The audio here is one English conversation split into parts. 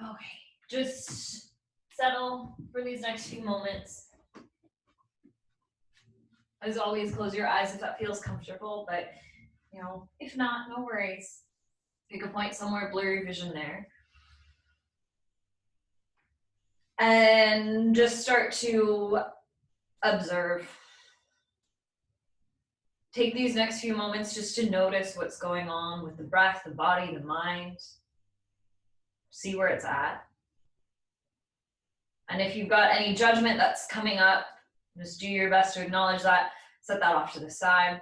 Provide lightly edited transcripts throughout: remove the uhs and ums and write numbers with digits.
Okay, just settle for these next few moments. As always, close your eyes if that feels comfortable, but you know, if not, no worries. Pick a point somewhere, blur your vision there. And just start to observe. Take these next few moments just to notice what's going on with the breath, the body, the mind. See where it's at. And if you've got any judgment that's coming up, just do your best to acknowledge that, set that off to the side.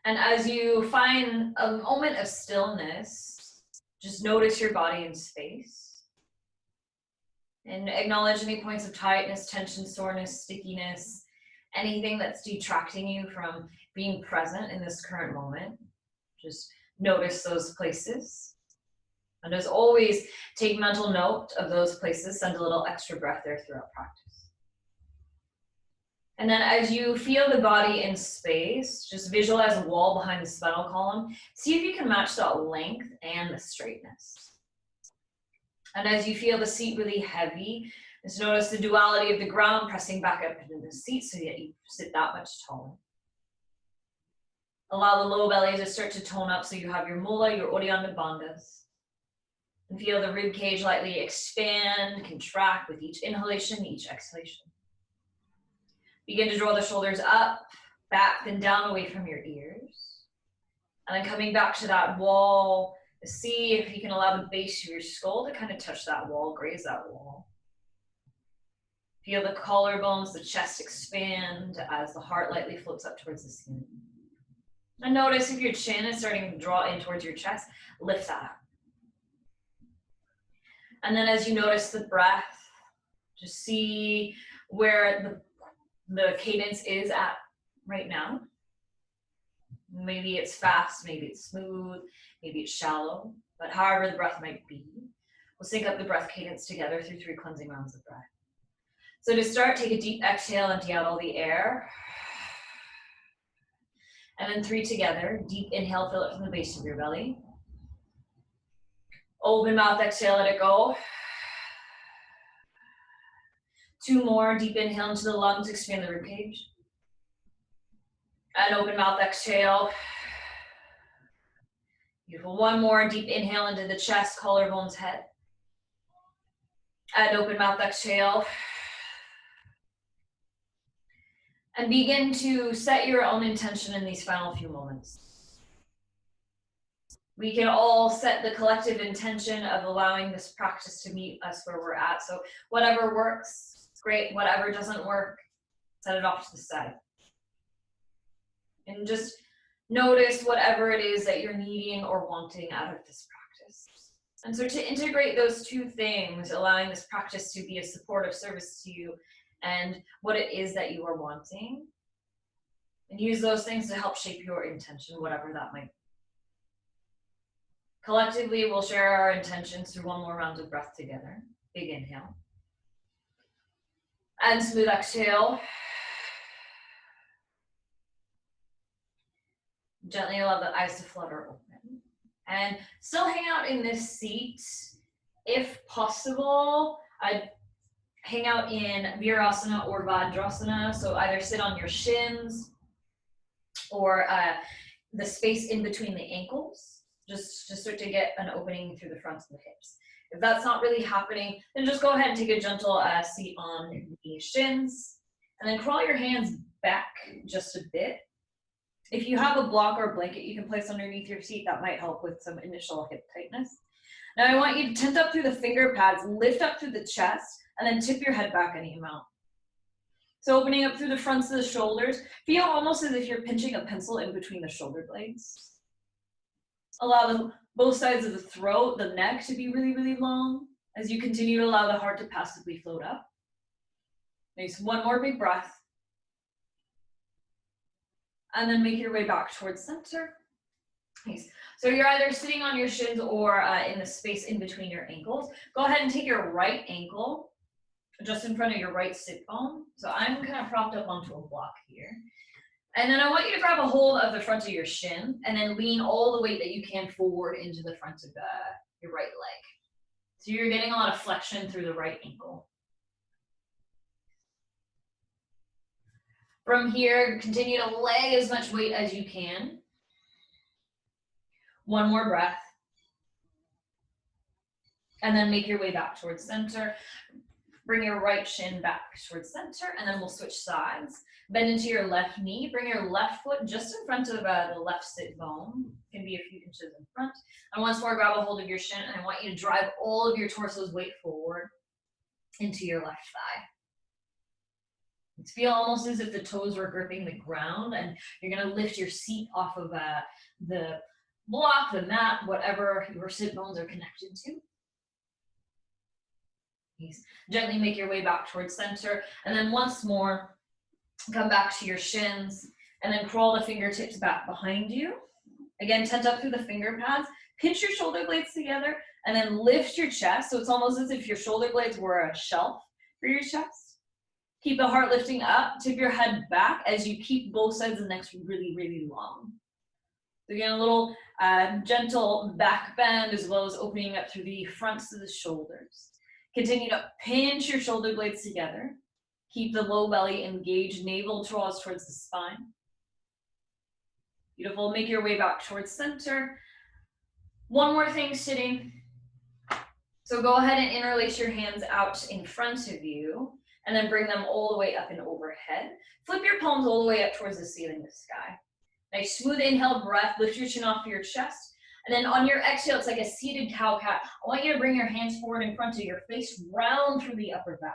And as you find a moment of stillness, just notice your body in space. And acknowledge any points of tightness, tension, soreness, stickiness, anything that's detracting you from being present in this current moment. Just notice those places. And as always, take mental note of those places. Send a little extra breath there throughout practice. And then as you feel the body in space, just visualize a wall behind the spinal column. See if you can match that length and the straightness. And as you feel the seat really heavy, just notice the duality of the ground pressing back up into the seat so that you sit that much taller. Allow the low belly to start to tone up so you have your mula, your Uddiyana bandhas. And feel the rib cage lightly expand, contract with each inhalation, each exhalation. Begin to draw the shoulders up, back, then down away from your ears. And then coming back to that wall, see if you can allow the base of your skull to kind of touch that wall, graze that wall. Feel the collarbones, the chest expand as the heart lightly floats up towards the skin. And notice if your chin is starting to draw in towards your chest, lift that up. And then as you notice the breath, just see where the cadence is at right now. Maybe it's fast, maybe it's smooth, maybe it's shallow, but however the breath might be, we'll sync up the breath cadence together through 3 cleansing rounds of breath. So to start, take a deep exhale, empty out all the air. And then 3 together, deep inhale, fill it from the base of your belly. Open mouth, exhale, let it go. 2 more, deep inhale into the lungs, expand the ribcage. And open mouth, exhale. Beautiful. 1 more, deep inhale into the chest, collarbones, head. And open mouth, exhale. And begin to set your own intention in these final few moments. We can all set the collective intention of allowing this practice to meet us where we're at. So whatever works, great. Whatever doesn't work, set it off to the side. And just notice whatever it is that you're needing or wanting out of this practice. And so to integrate those 2 things, allowing this practice to be a supportive service to you and what it is that you are wanting, and use those things to help shape your intention, whatever that might be. Collectively, we'll share our intentions through 1 more round of breath together. Big inhale. And smooth exhale. Gently allow the eyes to flutter open. And still hang out in this seat. If possible, I'd hang out in Virasana or Vajrasana. So either sit on your shins or the space in between the ankles. Just start to get an opening through the fronts of the hips. If that's not really happening, then just go ahead and take a gentle seat on the shins. And then crawl your hands back just a bit. If you have a block or a blanket you can place underneath your seat, that might help with some initial hip tightness. Now I want you to tent up through the finger pads, lift up through the chest, and then tip your head back any amount. So opening up through the fronts of the shoulders, feel almost as if you're pinching a pencil in between the shoulder blades. Allow both sides of the throat, the neck to be really, really long as you continue to allow the heart to passively float up. Nice, 1 more big breath. And then make your way back towards center. Nice. So you're either sitting on your shins or in the space in between your ankles. Go ahead and take your right ankle just in front of your right sit bone. So I'm kind of propped up onto a block here. And then I want you to grab a hold of the front of your shin and then lean all the weight that you can forward into the front of your right leg. So you're getting a lot of flexion through the right ankle. From here, continue to lay as much weight as you can. One more breath. And then make your way back towards center. Bring your right shin back towards center, and then we'll switch sides. Bend into your left knee. Bring your left foot just in front of the left sit bone. It can be a few inches in front. And once more, grab a hold of your shin, and I want you to drive all of your torso's weight forward into your left thigh. Feel almost as if the toes were gripping the ground, and you're going to lift your seat off of the block, the mat, whatever your sit bones are connected to. Gently make your way back towards center, and then once more, come back to your shins, and then crawl the fingertips back behind you. Again, tent up through the finger pads, pinch your shoulder blades together, and then lift your chest. So it's almost as if your shoulder blades were a shelf for your chest. Keep the heart lifting up, tip your head back as you keep both sides of the neck really, really long. So again, a little gentle back bend as well as opening up through the fronts of the shoulders. Continue to pinch your shoulder blades together. Keep the low belly engaged, navel draws towards the spine. Beautiful, make your way back towards center. One more thing sitting. So go ahead and interlace your hands out in front of you, and then bring them all the way up and overhead. Flip your palms all the way up towards the ceiling, the sky. Nice smooth inhale breath, lift your chin off your chest. And then on your exhale, it's like a seated cow-cat. I want you to bring your hands forward in front of your face, round through the upper back.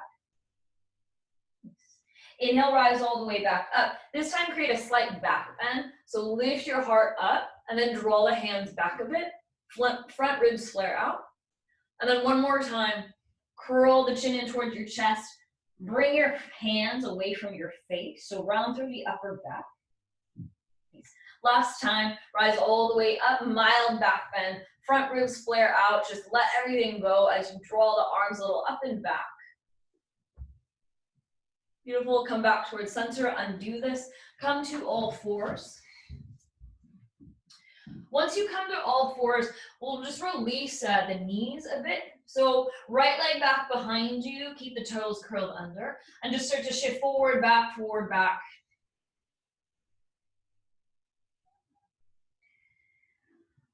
Inhale, rise all the way back up. This time, create a slight back bend. So lift your heart up, and then draw the hands back a bit. Front ribs flare out. And then one more time, curl the chin in towards your chest. Bring your hands away from your face. So round through the upper back. Last time, rise all the way up, mild back bend, front ribs flare out, just let everything go as you draw the arms a little up and back. Beautiful, come back towards center, undo this, come to all fours. Once you come to all fours, we'll just release the knees a bit. So right leg back behind you, keep the toes curled under, and just start to shift forward, back, forward, back.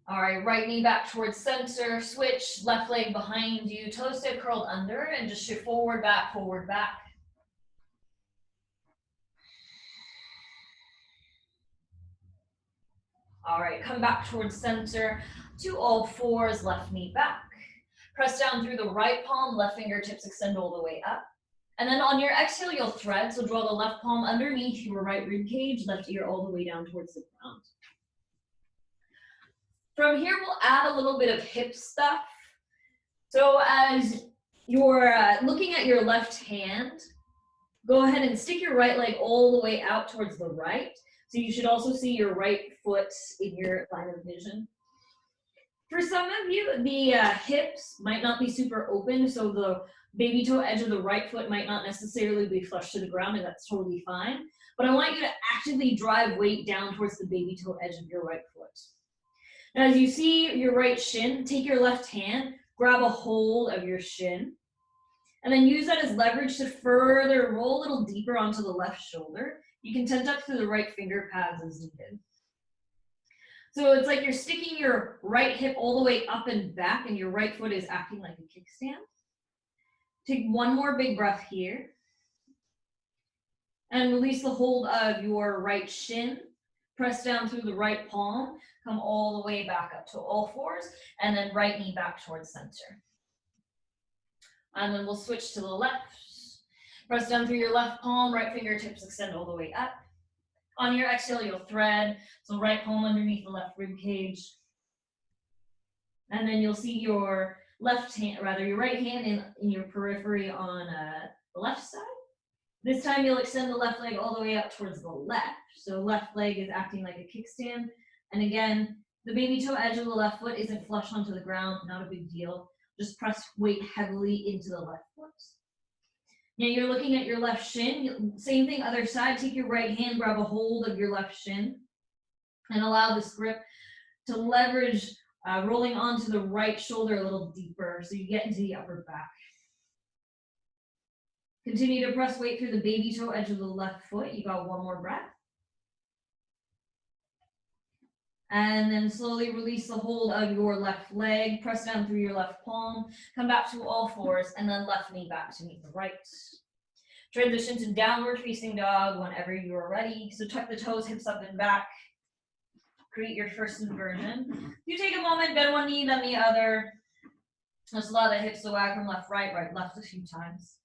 All right, right knee back towards center, switch, left leg behind you, toes stay curled under, and just shift forward, back, forward, back. All right, come back towards center to all fours, left knee back. Press down through the right palm, left fingertips extend all the way up. And then on your exhale, you'll thread, so draw the left palm underneath your right rib cage, left ear all the way down towards the ground. From here, we'll add a little bit of hip stuff. So as you're looking at your left hand, go ahead and stick your right leg all the way out towards the right. So you should also see your right foot in your line of vision. For some of you, the hips might not be super open, so the baby toe edge of the right foot might not necessarily be flush to the ground, and that's totally fine. But I want you to actively drive weight down towards the baby toe edge of your right foot. Now, as you see your right shin, take your left hand, grab a hold of your shin, and then use that as leverage to further roll a little deeper onto the left shoulder. You can tent up through the right finger pads as needed. So it's like you're sticking your right hip all the way up and back, and your right foot is acting like a kickstand. Take one more big breath here. And release the hold of your right shin. Press down through the right palm. Come all the way back up to all fours, and then right knee back towards center. And then we'll switch to the left. Press down through your left palm, right fingertips extend all the way up. On your exhale, you'll thread. So right palm underneath the left rib cage. And then you'll see your left hand, rather your right hand in your periphery on the left side. This time you'll extend the left leg all the way up towards the left. So left leg is acting like a kickstand. And again, the baby toe edge of the left foot isn't flush onto the ground, not a big deal. Just press weight heavily into the left foot. Now you're looking at your left shin. Same thing, other side. Take your right hand, grab a hold of your left shin, and allow this grip to leverage Rolling onto the right shoulder a little deeper so you get into the upper back. Continue to press weight through the baby toe edge of the left foot. You got one more breath. And then slowly release the hold of your left leg. Press down through your left palm. Come back to all fours and then left knee back to meet the right. Transition to downward facing dog whenever you are ready. So tuck the toes, hips up and back. Create your first inversion. You take a moment, bend one knee, then the other. Just allow the hips to wag from left, right, right, left a few times.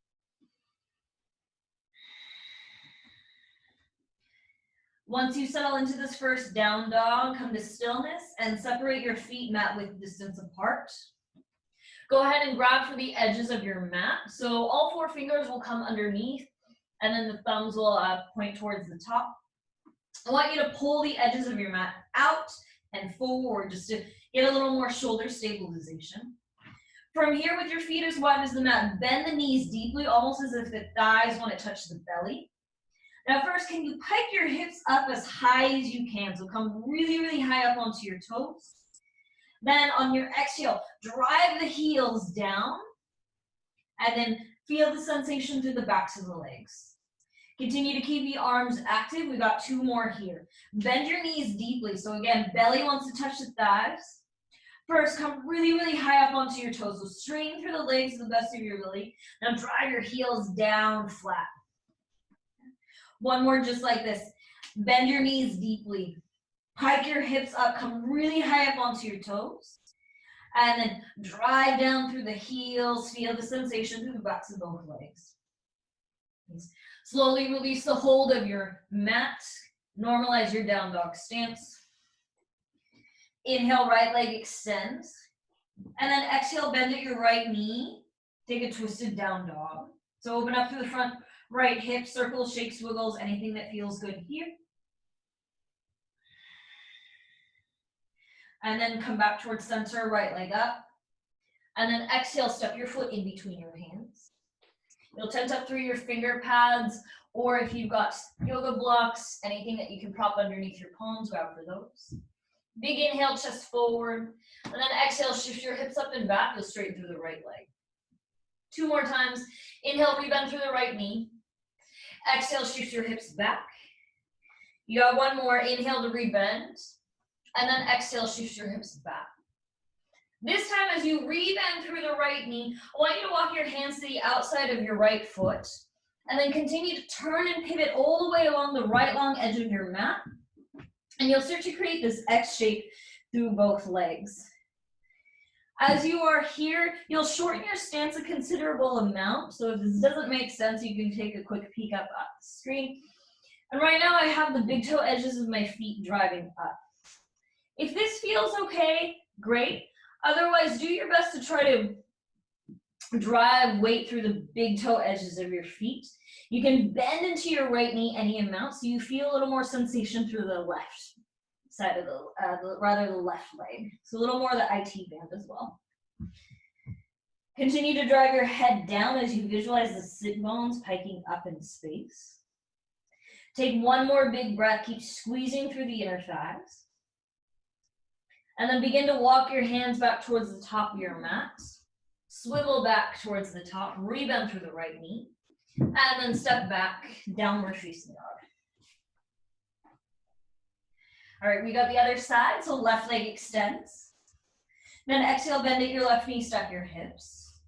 Once you settle into this first down dog, come to stillness and separate your feet mat width distance apart. Go ahead and grab for the edges of your mat. So all four fingers will come underneath and then the thumbs will point towards the top. I want you to pull the edges of your mat out and forward just to get a little more shoulder stabilization. From here with your feet as wide as the mat, bend the knees deeply, almost as if the thighs want to touch the belly. Now first, can you pike your hips up as high as you can? So come really, really high up onto your toes. Then on your exhale, drive the heels down and then feel the sensation through the backs of the legs. Continue to keep the arms active. We got two more here. Bend your knees deeply. So again, belly wants to touch the thighs. First, come really, really high up onto your toes. So straighten through the legs to the best of your ability. Now drive your heels down flat. One more just like this. Bend your knees deeply. Pike your hips up. Come really high up onto your toes. And then drive down through the heels. Feel the sensation through the backs of both legs. Slowly release the hold of your mat. Normalize your down dog stance. Inhale, right leg extends. And then exhale, bend at your right knee. Take a twisted down dog. So open up through the front right hip, circles, shakes, wiggles, anything that feels good here. And then come back towards center, right leg up. And then exhale, step your foot in between your hands. You'll tent up through your finger pads, or if you've got yoga blocks, anything that you can prop underneath your palms, grab for those. Big inhale, chest forward. And then exhale, shift your hips up and back. You'll straighten through the right leg. Two more times. Inhale, rebend through the right knee. Exhale, shift your hips back. You got one more. Inhale to rebend. And then exhale, shift your hips back. This time, as you rebend through the right knee, I want you to walk your hands to the outside of your right foot. And then continue to turn and pivot all the way along the right long edge of your mat. And you'll start to create this X shape through both legs. As you are here, you'll shorten your stance a considerable amount. So if this doesn't make sense, you can take a quick peek up at the screen. And right now I have the big toe edges of my feet driving up. If this feels okay, great. Otherwise, do your best to try to drive weight through the big toe edges of your feet. You can bend into your right knee any amount so you feel a little more sensation through the left side of the left leg. So a little more of the IT band as well. Continue to drive your head down as you visualize the sit bones piking up in space. Take one more big breath, keep squeezing through the inner thighs. And then begin to walk your hands back towards the top of your mat. Swivel back towards the top, rebend through the right knee. And then step back, downward facing dog. All right, we got the other side, so left leg extends. Then exhale, bend at your left knee, stack your hips.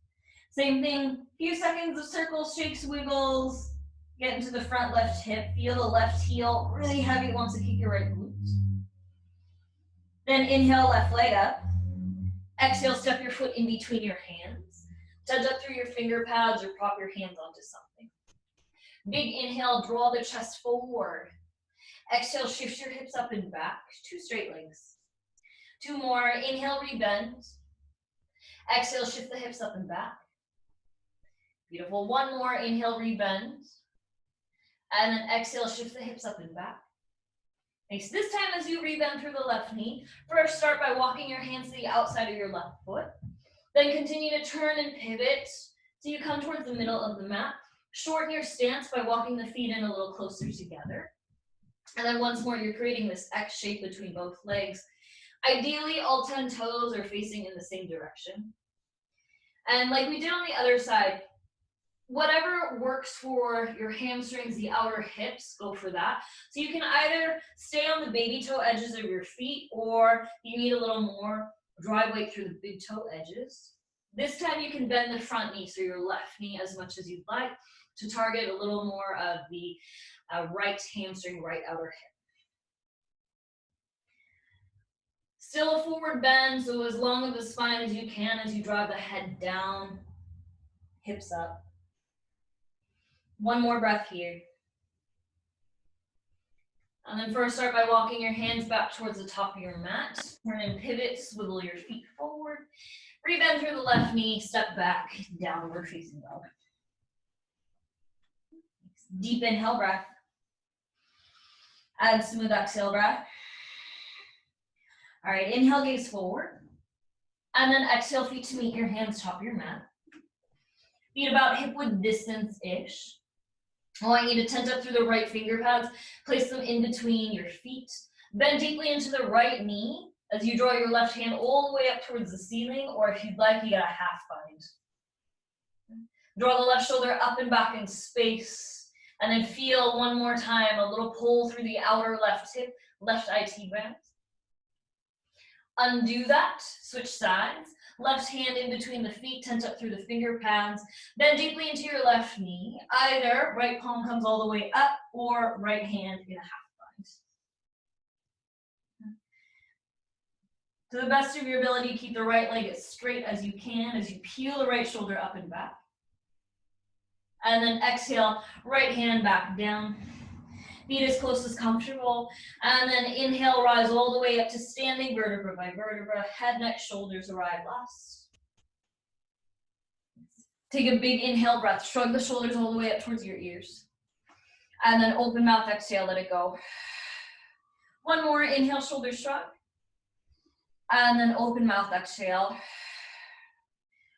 Same thing, few seconds of circles, shakes, wiggles. Get into the front left hip, feel the left heel really heavy, wants to kick your right glute. Then inhale, left leg up. Exhale, step your foot in between your hands. Touch up through your finger pads or prop your hands onto something. Big inhale, draw the chest forward. Exhale, shift your hips up and back. Two straight legs. Two more. Inhale, rebend. Exhale, shift the hips up and back. Beautiful. One more. Inhale, rebend. And then exhale, shift the hips up and back. Nice. This time as you rebend through the left knee, first start by walking your hands to the outside of your left foot. Then continue to turn and pivot so you come towards the middle of the mat. Shorten your stance by walking the feet in a little closer together. And then once more, you're creating this X shape between both legs. Ideally, all 10 toes are facing in the same direction. And like we did on the other side, whatever works for your hamstrings, the outer hips, go for that. So you can either stay on the baby toe edges of your feet, or you need a little more, drive weight through the big toe edges. This time you can bend the front knee, so your left knee, as much as you'd like, to target a little more of the right hamstring, right outer hip. Still a forward bend, so as long of the spine as you can as you drive the head down, hips up. One more breath here. And then first start by walking your hands back towards the top of your mat. Turn and pivot, swivel your feet forward. Rebend through the left knee, step back, downward facing dog. Deep inhale breath. Add smooth exhale breath. All right, inhale, gaze forward. And then exhale, feet to meet your hands, top of your mat. Feet about hip-width distance-ish. I want you to tent up through the right finger pads. Place them in between your feet. Bend deeply into the right knee as you draw your left hand all the way up towards the ceiling, or if you'd like, you got a half bind. Draw the left shoulder up and back in space, and then feel one more time a little pull through the outer left hip, left IT band. Undo that, switch sides. Left hand in between the feet, tent up through the finger pads. Bend deeply into your left knee. Either right palm comes all the way up, or right hand in a half bind. To the best of your ability, keep the right leg as straight as you can as you peel the right shoulder up and back. And then exhale, right hand back down. Feet as close as comfortable. And then inhale, rise all the way up to standing vertebra by vertebra. Head, neck, shoulders arrive last. Take a big inhale breath. Shrug the shoulders all the way up towards your ears. And then open mouth, exhale, let it go. One more, inhale, shoulders shrug. And then open mouth, exhale.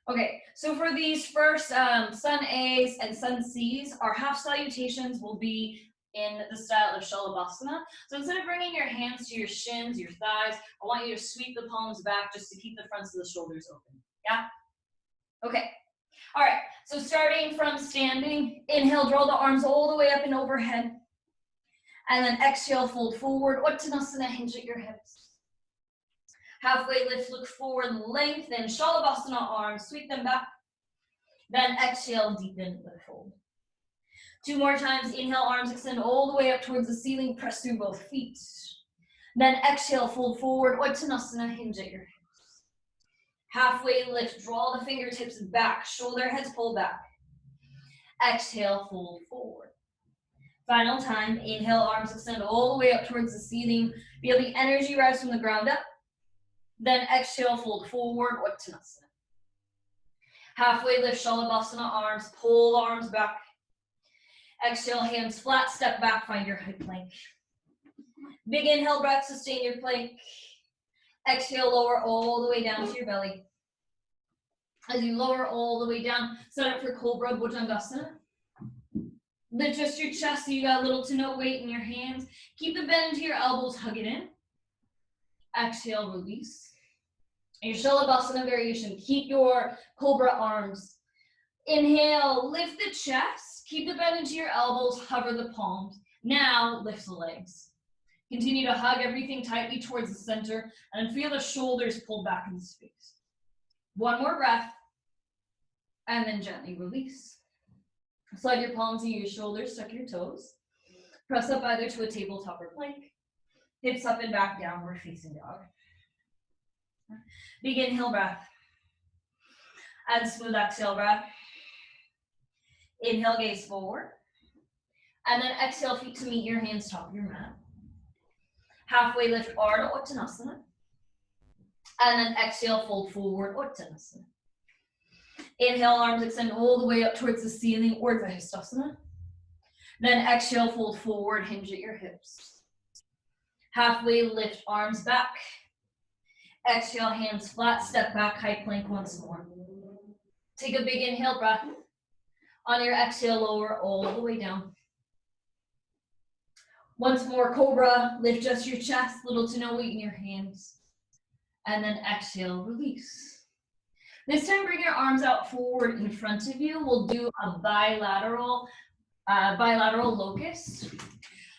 Okay, so for these first sun A's and sun C's, our half salutations will be in the style of Shalabhasana. So instead of bringing your hands to your shins, your thighs, I want you to sweep the palms back just to keep the fronts of the shoulders open. Yeah? Okay. All right, so starting from standing, inhale, draw the arms all the way up and overhead. And then exhale, fold forward, Uttanasana, hinge at your hips. Halfway lift, look forward, lengthen, Shalabhasana arms, sweep them back. Then exhale, deepen the fold. 2 more times, inhale, arms extend all the way up towards the ceiling, press through both feet. Then exhale, fold forward, Uttanasana, hinge at your hips. Halfway lift, draw the fingertips back, shoulder heads pull back. Exhale, fold forward. Final time, inhale, arms extend all the way up towards the ceiling. Feel the energy rise from the ground up. Then exhale, fold forward, Uttanasana. Halfway lift, Shalabhasana arms, pull the arms back. Exhale, hands flat, step back, find your high plank. Big inhale breath, sustain your plank. Exhale, lower all the way down to your belly. As you lower all the way down, set up for Cobra Bhujangasana. Lift just your chest so you got little to no weight in your hands. Keep the bend into your elbows, hug it in. Exhale, release. Your Shalabhasana variation, keep your Cobra arms. Inhale, lift the chest. Keep the bend into your elbows, hover the palms. Now, lift the legs. Continue to hug everything tightly towards the center and feel the shoulders pull back into space. One more breath, and then gently release. Slide your palms into your shoulders, tuck your toes. Press up either to a tabletop or plank. Hips up and back, downward facing dog. Big inhale breath. Add smooth exhale breath. Inhale, gaze forward. And then exhale, feet to meet your hands, top of your mat. Halfway lift, Ardha Uttanasana. And then exhale, fold forward, Uttanasana. Inhale, arms extend all the way up towards the ceiling, Urdhva Hastasana. Then exhale, fold forward, hinge at your hips. Halfway lift, arms back. Exhale, hands flat, step back, high plank once more. Take a big inhale breath. On your exhale, lower all the way down. Once more, Cobra, lift just your chest, little to no weight in your hands. And then exhale, release. This time, bring your arms out forward in front of you. We'll do a bilateral locust.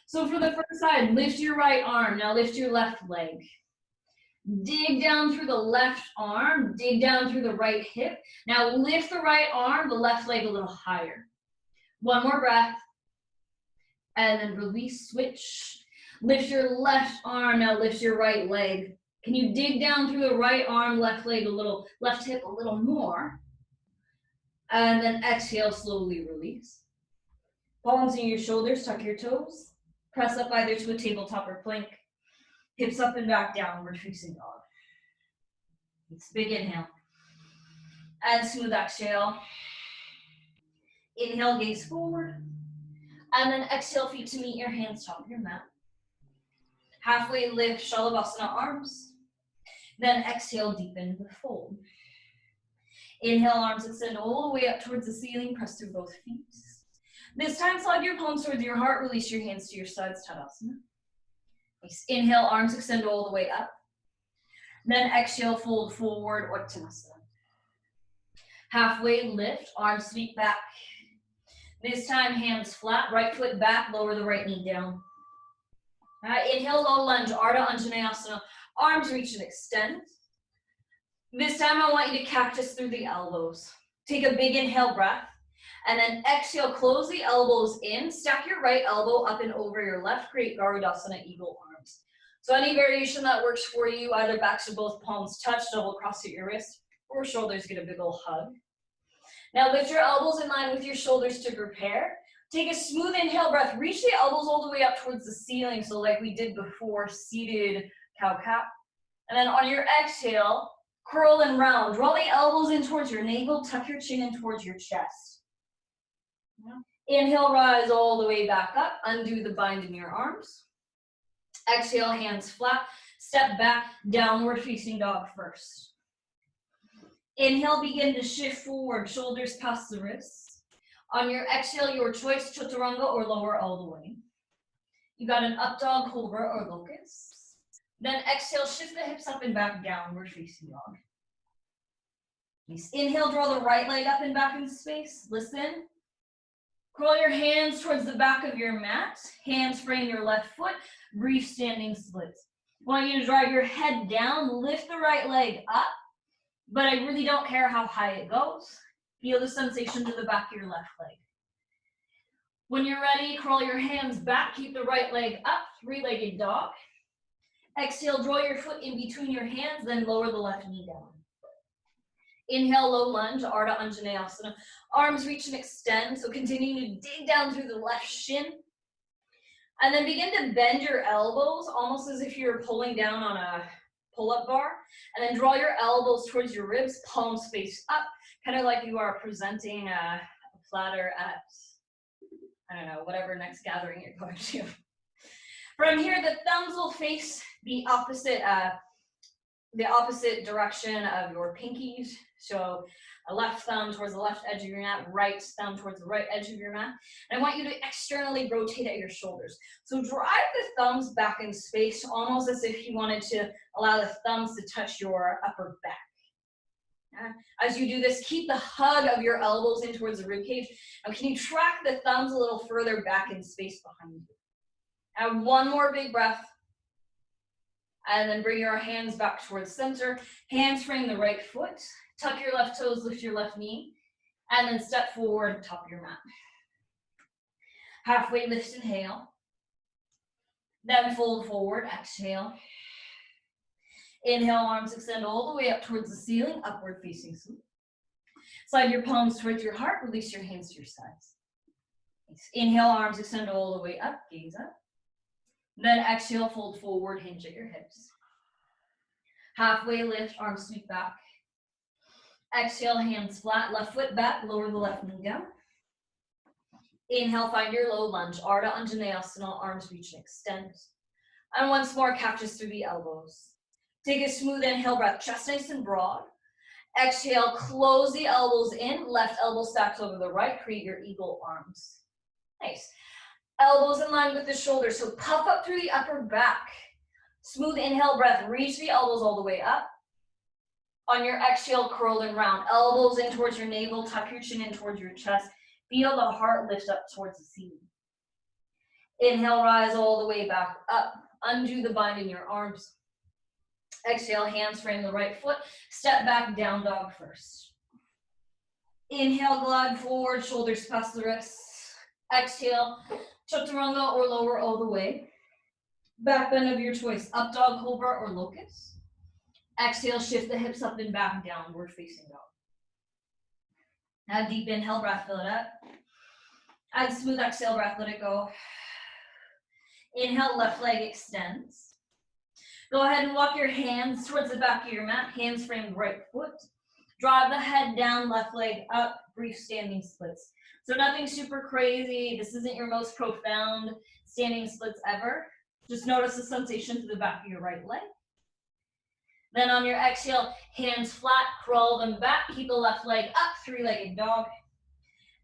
So for the first side, lift your right arm. Now lift your left leg. Dig down through the left arm. Dig down through the right hip. Now lift the right arm, the left leg a little higher. One more breath. And then release, switch. Lift your left arm. Now lift your right leg. Can you dig down through the right arm, left leg a little, left hip a little more? And then exhale, slowly release. Palms in your shoulders, tuck your toes. Press up either to a tabletop or plank. Hips up and back, downward facing dog. It's big inhale. And smooth exhale. Inhale, gaze forward. And then exhale, feet to meet your hands, top of your mat. Halfway lift, Shalabhasana arms. Then exhale, deepen the fold. Inhale, arms extend all the way up towards the ceiling, press through both feet. This time, slide your palms towards your heart, release your hands to your sides, Tadasana. Nice. Inhale, arms extend all the way up. Then exhale, fold forward, Uttanasana. Halfway lift, arms sweep back. This time, hands flat, right foot back, lower the right knee down. Inhale, low lunge, Ardha Anjaneyasana. Arms reach and extend. This time I want you to cactus through the elbows. Take a big inhale breath. And then exhale, close the elbows in. Stack your right elbow up and over your left. Create Garudasana, eagle arms. So any variation that works for you, either backs of both palms touch, double cross at your wrist, or shoulders get a big old hug. Now lift your elbows in line with your shoulders to prepare. Take a smooth inhale breath. Reach the elbows all the way up towards the ceiling. So like we did before, seated cow cap. And then on your exhale, curl and round. Draw the elbows in towards your navel. Tuck your chin in towards your chest. Inhale, rise all the way back up. Undo the bind in your arms. Exhale, hands flat. Step back, downward facing dog first. Inhale, begin to shift forward. Shoulders past the wrists. On your exhale, your choice, chaturanga or lower all the way. You got an up dog, cobra, or locust. Then exhale, shift the hips up and back, downward facing dog. Nice. Inhale, draw the right leg up and back into space. Listen. Curl your hands towards the back of your mat. Hands frame your left foot. Brief standing splits. I want you to drive your head down. Lift the right leg up. But I really don't care how high it goes. Feel the sensation to the back of your left leg. When you're ready, curl your hands back. Keep the right leg up. Three-legged dog. Exhale, draw your foot in between your hands, then lower the left knee down. Inhale, low lunge, Ardha Anjaneyasana. Arms reach and extend, so continue to dig down through the left shin. And then begin to bend your elbows, almost as if you're pulling down on a pull-up bar. And then draw your elbows towards your ribs, palms face up, kind of like you are presenting a platter at, I don't know, whatever next gathering you're going to. From here, the thumbs will face the opposite direction of your pinkies. So a left thumb towards the left edge of your mat, right thumb towards the right edge of your mat. And I want you to externally rotate at your shoulders. So drive the thumbs back in space, almost as if you wanted to allow the thumbs to touch your upper back. As you do this, keep the hug of your elbows in towards the ribcage. Now, can you track the thumbs a little further back in space behind you? Now, one more big breath. And then bring your hands back towards center. Hands frame the right foot. Tuck your left toes, lift your left knee. And then step forward, top of your mat. Halfway lift, inhale. Then fold forward, exhale. Inhale, arms extend all the way up towards the ceiling, upward facing sweep. Slide your palms towards your heart, release your hands to your sides. Inhale, arms extend all the way up, gaze up. Then exhale, fold forward, hinge at your hips. Halfway lift, arms sweep back. Exhale, hands flat, left foot back, lower the left knee down. Inhale, find your low lunge, Ardha Anjaneyasana, arms reach and extend. And once more, cactus through the elbows. Take a smooth inhale breath, chest nice and broad. Exhale, close the elbows in, left elbow stacks over the right, create your eagle arms. Nice. Elbows in line with the shoulders, so puff up through the upper back. Smooth inhale breath, reach the elbows all the way up. On your exhale, curl and round. Elbows in towards your navel, tuck your chin in towards your chest. Feel the heart lift up towards the ceiling. Inhale, rise all the way back up. Undo the bind in your arms. Exhale, hands frame the right foot. Step back, down dog first. Inhale, glide forward, shoulders past the wrists. Exhale, chaturanga or lower all the way. Back bend of your choice, up dog, cobra, or locust. Exhale, shift the hips up and back, downward facing dog. Now deep inhale, breath, fill it up. Add smooth exhale, breath, let it go. Inhale, left leg extends. Go ahead and walk your hands towards the back of your mat, hands frame right foot. Drive the head down, left leg up, brief standing splits. So nothing super crazy. This isn't your most profound standing splits ever. Just notice the sensation to the back of your right leg. Then on your exhale, hands flat, crawl them back. Keep the left leg up, three-legged dog.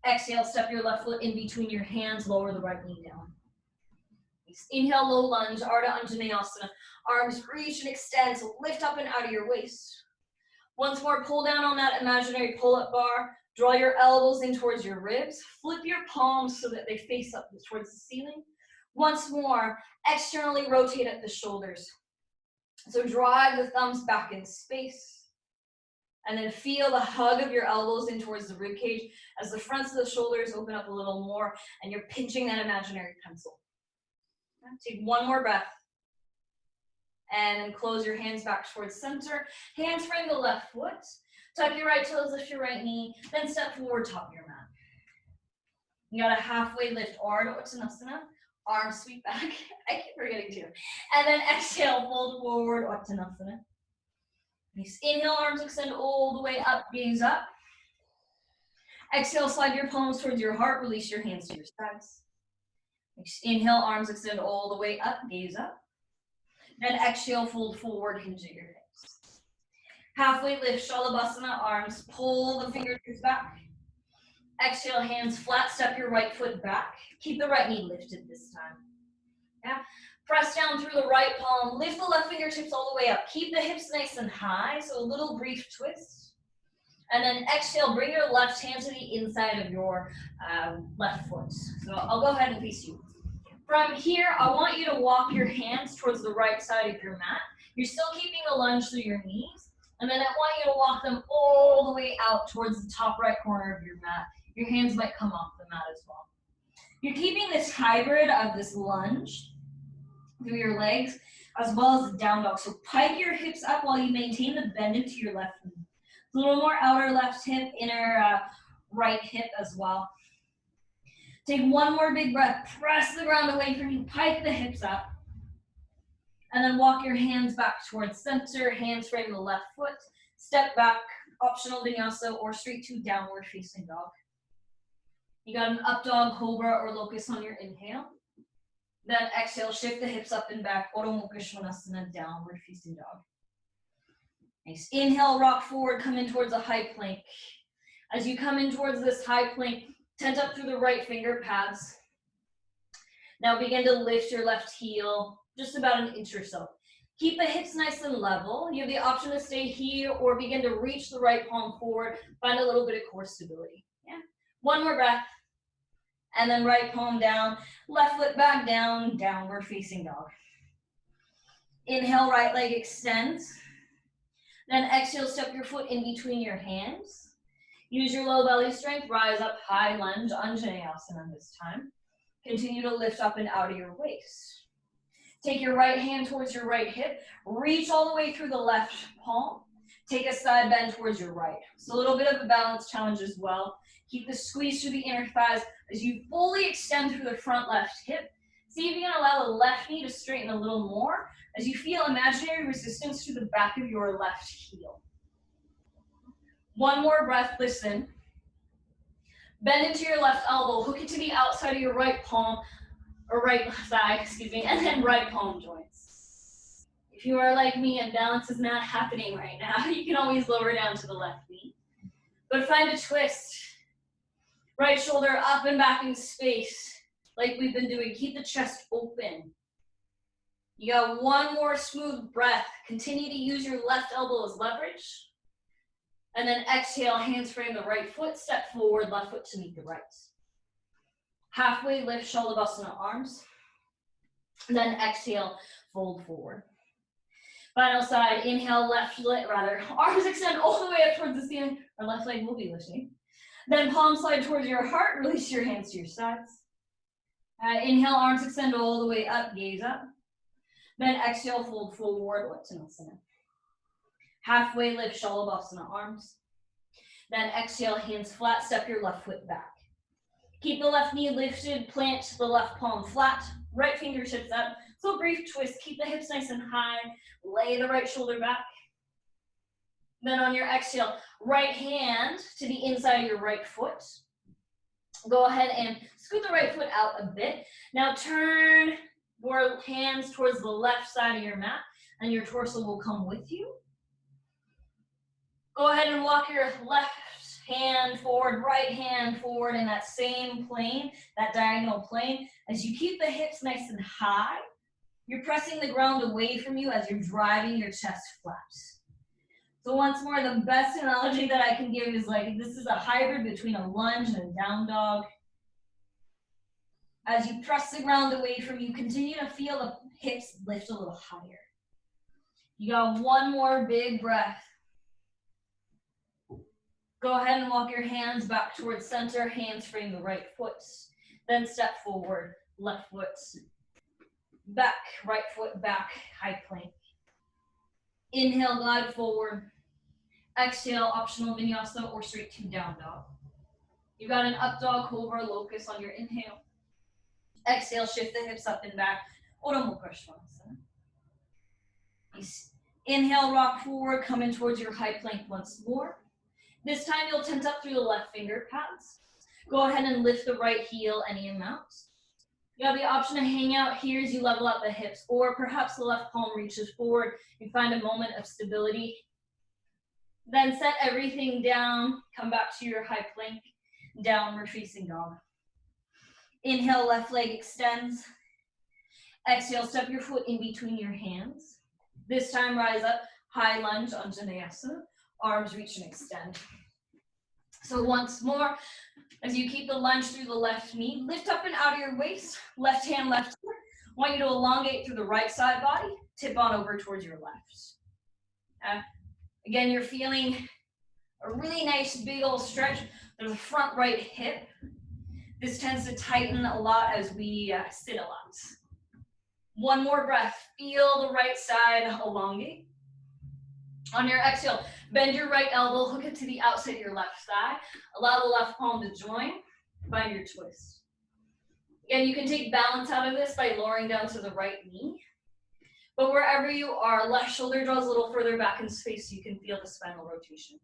Exhale, step your left foot in between your hands, lower the right knee down. Inhale, low lunge, Ardha Anjaneyasana. Arms reach and extend, so lift up and out of your waist. Once more, pull down on that imaginary pull-up bar. Draw your elbows in towards your ribs. Flip your palms so that they face up towards the ceiling. Once more, externally rotate at the shoulders. So drive the thumbs back in space. And then feel the hug of your elbows in towards the rib cage as the fronts of the shoulders open up a little more and you're pinching that imaginary pencil. Take one more breath. And then close your hands back towards center. Hands frame the left foot. Tuck your right toes, lift your right knee. Then step forward, top of your mat. You got a halfway lift, Ardha Uttanasana. Arms sweep back. I keep forgetting to. And then exhale, fold forward, Uttanasana. Nice. Inhale, arms extend all the way up, gaze up. Exhale, slide your palms towards your heart, release your hands to your sides. Nice. Inhale, arms extend all the way up, gaze up. Then exhale, fold forward, hinge at your hips. Halfway lift, Shalabhasana, arms, pull the fingertips back. Exhale, hands flat, step your right foot back. Keep the right knee lifted this time. Yeah. Press down through the right palm, lift the left fingertips all the way up. Keep the hips nice and high, so a little brief twist. And then exhale, bring your left hand to the inside of your left foot. So I'll go ahead and face you. From here, I want you to walk your hands towards the right side of your mat. You're still keeping the lunge through your knees. And then I want you to walk them all the way out towards the top right corner of your mat. Your hands might come off the mat as well. You're keeping this hybrid of this lunge through your legs as well as the down dog. So pike your hips up while you maintain the bend into your left knee. A little more outer left hip, inner right hip as well. Take one more big breath. Press the ground away from you. Pike the hips up. And then walk your hands back towards center. Hands frame the left foot. Step back, optional vinyasa or straight to downward facing dog. You got an up dog, cobra, or locust on your inhale. Then exhale, shift the hips up and back. Adho Mukha Svanasana, downward facing dog. Nice. Inhale, rock forward, come in towards a high plank. As you come in towards this high plank, tent up through the right finger pads. Now begin to lift your left heel just about an inch or so. Keep the hips nice and level. You have the option to stay here or begin to reach the right palm forward. Find a little bit of core stability. Yeah. One more breath. And then right palm down, left foot back down, downward facing dog. Inhale, right leg extends. Then exhale, step your foot in between your hands. Use your low belly strength, rise up, high lunge, Anjaneyasana this time. Continue to lift up and out of your waist. Take your right hand towards your right hip, reach all the way through the left palm. Take a side bend towards your right. So a little bit of a balance challenge as well. Keep the squeeze through the inner thighs as you fully extend through the front left hip. See if you can allow the left knee to straighten a little more as you feel imaginary resistance to the back of your left heel. One more breath, listen. Bend into your left elbow, hook it to the outside of your right palm, or right thigh, excuse me, and then right palm joints. If you are like me and balance is not happening right now, you can always lower down to the left knee. But find a twist. Right shoulder up and back in space, like we've been doing. Keep the chest open. You got one more smooth breath. Continue to use your left elbow as leverage. And then exhale, hands frame the right foot, step forward, left foot to meet the right. Halfway lift, Shalabhasana arms. Then exhale, fold forward. Final side, inhale, arms extend all the way up towards the ceiling. Our left leg will be lifting. Then palm slide towards your heart, release your hands to your sides. Inhale, arms extend all the way up, gaze up. Then exhale, fold forward, Uttanasana. Halfway lift, Shalabhasana arms. Then exhale, hands flat, step your left foot back. Keep the left knee lifted, plant the left palm flat, right fingertips up. So brief twist, keep the hips nice and high, lay the right shoulder back. Then on your exhale, right hand to the inside of your right foot. Go ahead and scoot the right foot out a bit. Now turn your hands towards the left side of your mat, and your torso will come with you. Go ahead and walk your left hand forward, right hand forward in that same plane, that diagonal plane. As you keep the hips nice and high, you're pressing the ground away from you as you're driving your chest flat. So once more, the best analogy that I can give is like, this is a hybrid between a lunge and a down dog. As you press the ground away from you, continue to feel the hips lift a little higher. You got one more big breath. Go ahead and walk your hands back towards center, hands frame the right foot. Then step forward, left foot, back, right foot back, high plank. Inhale, glide forward. Exhale, optional vinyasa or straight to down dog. You got an up dog, cobra, locust on your inhale. Exhale, shift the hips up and back. Urdhva Mukha Svanasana. Inhale, rock forward, come in towards your high plank once more. This time you'll tent up through the left finger pads. Go ahead and lift the right heel any amount. You have the option to hang out here as you level out the hips, or perhaps the left palm reaches forward. You find a moment of stability. Then set everything down, come back to your high plank, downward facing dog. Inhale, left leg extends. Exhale, step your foot in between your hands. This time rise up, high lunge, Anjaneyasana. Arms reach and extend. So once more, as you keep the lunge through the left knee, lift up and out of your waist, left hand, left foot. I want you to elongate through the right side body, tip on over towards your left. Again, you're feeling a really nice big old stretch through the front right hip. This tends to tighten a lot as we sit a lot. One more breath, feel the right side elongate. On your exhale, bend your right elbow, hook it to the outside of your left thigh. Allow the left palm to join, find your twist. Again, you can take balance out of this by lowering down to the right knee. But wherever you are, left shoulder draws a little further back in space so you can feel the spinal rotation.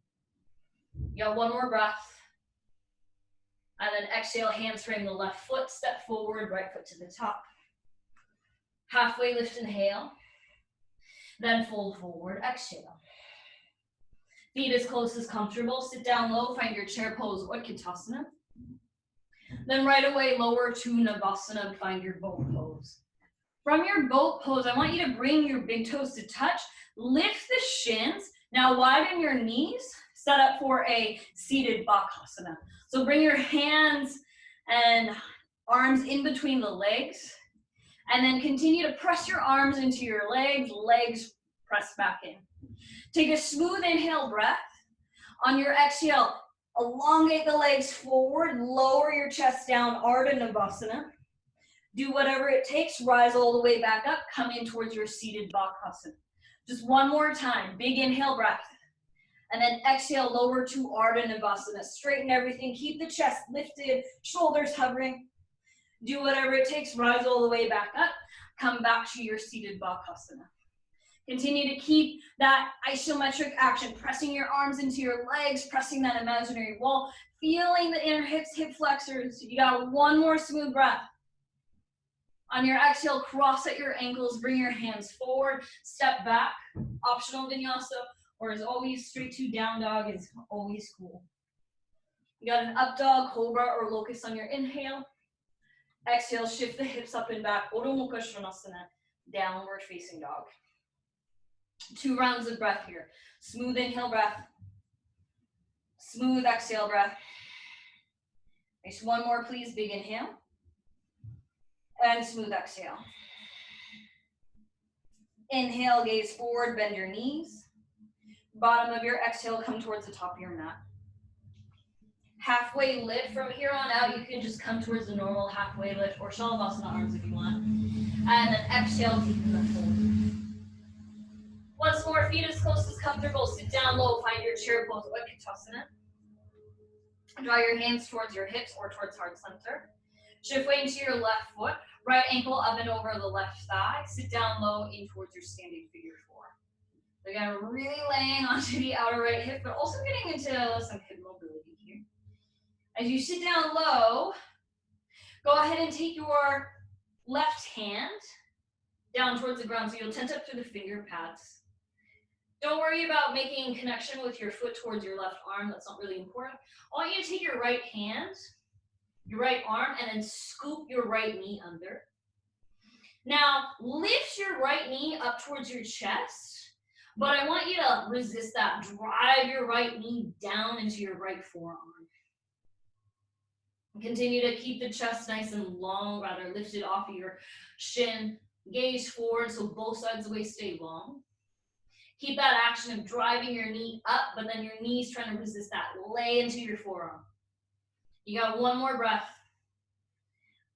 You got one more breath. And then exhale, hands frame the left foot, step forward, right foot to the top. Halfway lift, inhale. Then fold forward, exhale. Feet as close as comfortable. Sit down low, find your chair pose, Utkatasana. Then right away, lower to Navasana, find your boat pose. From your boat pose, I want you to bring your big toes to touch. Lift the shins. Now widen your knees. Set up for a seated bakasana. So bring your hands and arms in between the legs. And then continue to press your arms into your legs press back in. Take a smooth inhale breath. On your exhale, elongate the legs forward, lower your chest down, Ardha Navasana. Do whatever it takes, rise all the way back up, come in towards your seated bakasana. Just one more time, big inhale breath. And then exhale, lower to Ardha Navasana. Straighten everything, keep the chest lifted, shoulders hovering. Do whatever it takes, rise all the way back up, come back to your seated bakasana. Continue to keep that isometric action, pressing your arms into your legs, pressing that imaginary wall, feeling the inner hips, hip flexors. You got one more smooth breath. On your exhale, cross at your ankles, bring your hands forward, step back, optional vinyasa, or as always, straight to down dog is always cool. You got an up dog, cobra, or locust on your inhale. Exhale, shift the hips up and back, Urdhva Mukha Svanasana. downward facing dog. 2 rounds of breath here. Smooth inhale breath. Smooth exhale breath. Nice, 1 more please, big inhale. And smooth exhale. Inhale, gaze forward, bend your knees. Bottom of your exhale, come towards the top of your mat. Halfway lift. From here on out, you can just come towards the normal halfway lift or Shavasana arms if you want. And then exhale, deepen the fold. Once more, feet as close as comfortable. Sit down low, find your chair pose, bakasana. Draw your hands towards your hips or towards heart center. Shift weight into your left foot. Right ankle up and over the left thigh. Sit down low in towards your standing figure 4. So again, really laying onto the outer right hip, but also getting into some hip mobility here. As you sit down low, go ahead and take your left hand down towards the ground. So you'll tent up through the finger pads. Don't worry about making connection with your foot towards your left arm. That's not really important. I want you to take your right hand, your right arm, and then scoop your right knee under. Now, lift your right knee up towards your chest, but I want you to resist that. Drive your right knee down into your right forearm. Continue to keep the chest nice and long, rather lifted off of your shin. Gaze forward so both sides of the waist stay long. Keep that action of driving your knee up, but then your knee's trying to resist that. Lay into your forearm. You got 1 more breath.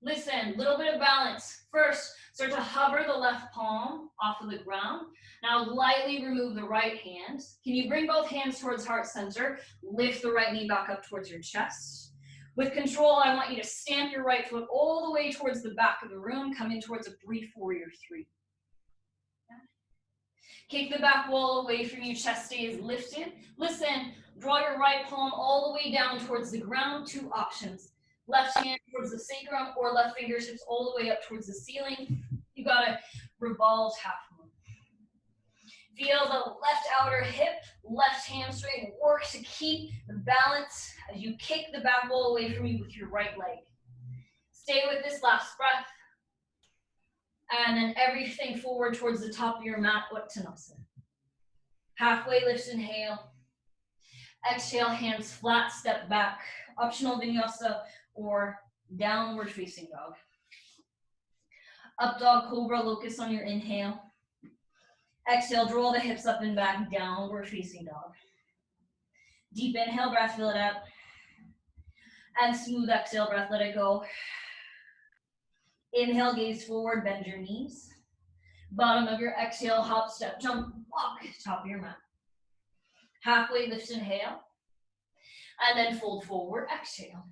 Listen, little bit of balance. First, start to hover the left palm off of the ground. Now lightly remove the right hand. Can you bring both hands towards heart center? Lift the right knee back up towards your chest. With control, I want you to stamp your right foot all the way towards the back of the room, coming towards a brief warrior 3. Kick the back wall away from you, chest stays lifted. Listen, draw your right palm all the way down towards the ground. 2 options. Left hand towards the sacrum or left fingertips all the way up towards the ceiling. You gotta revolve half moon. Feel the left outer hip, left hamstring work to keep the balance as you kick the back wall away from you with your right leg. Stay with this last breath. And then everything forward towards the top of your mat, Uttanasana. Halfway lift, inhale. Exhale, hands flat, step back. Optional vinyasa or downward facing dog. Up dog, cobra, locust on your inhale. Exhale, draw the hips up and back, downward facing dog. Deep inhale, breath, fill it out. And smooth exhale, breath, let it go. Inhale, gaze forward, bend your knees. Bottom of your exhale, hop, step, jump, walk, top of your mat. Halfway lift, inhale. And then fold forward, exhale.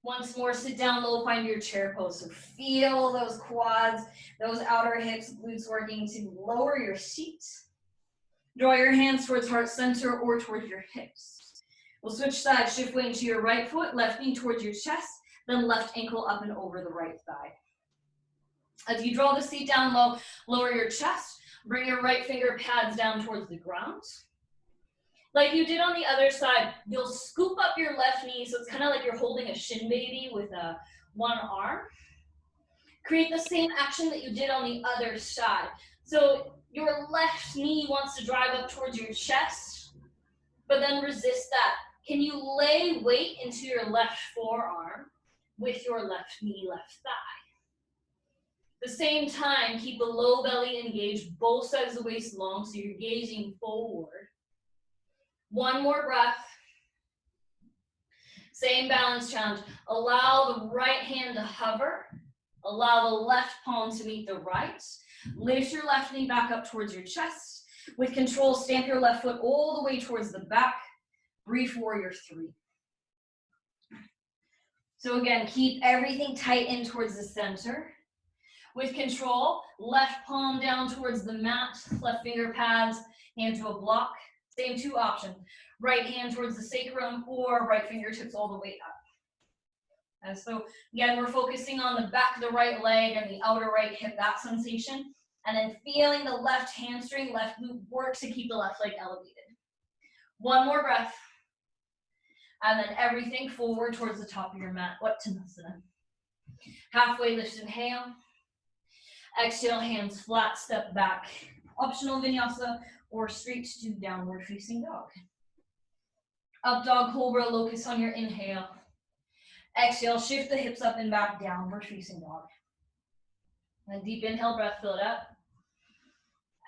Once more, sit down low, find your chair pose. So feel those quads, those outer hips, glutes working to lower your seat. Draw your hands towards heart center or towards your hips. We'll switch sides, shift weight into your right foot, left knee towards your chest, then left ankle up and over the right thigh. As you draw the seat down low, lower your chest, bring your right finger pads down towards the ground. Like you did on the other side, you'll scoop up your left knee, so it's kind of like you're holding a shin baby with one arm. Create the same action that you did on the other side. So your left knee wants to drive up towards your chest, but then resist that. Can you lay weight into your left forearm with your left knee, left thigh? At the same time, keep the low belly engaged, both sides of the waist long, so you're gazing forward. 1 more breath. Same balance challenge. Allow the right hand to hover. Allow the left palm to meet the right. Lift your left knee back up towards your chest. With control, stamp your left foot all the way towards the back. Brief warrior 3. So again, keep everything tight in towards the center. With control, left palm down towards the mat, left finger pads, hand to a block. Same 2 options. Right hand towards the sacrum or right fingertips all the way up. And so again, we're focusing on the back of the right leg and the outer right hip, that sensation. And then feeling the left hamstring, left glute work to keep the left leg elevated. 1 more breath. And then everything forward towards the top of your mat, Uttanasana. Halfway lift, inhale. Exhale, hands flat, step back. Optional vinyasa or straight to downward facing dog. Up dog, cobra, locust on your inhale. Exhale, shift the hips up and back, downward facing dog. And deep inhale, breath, fill it up.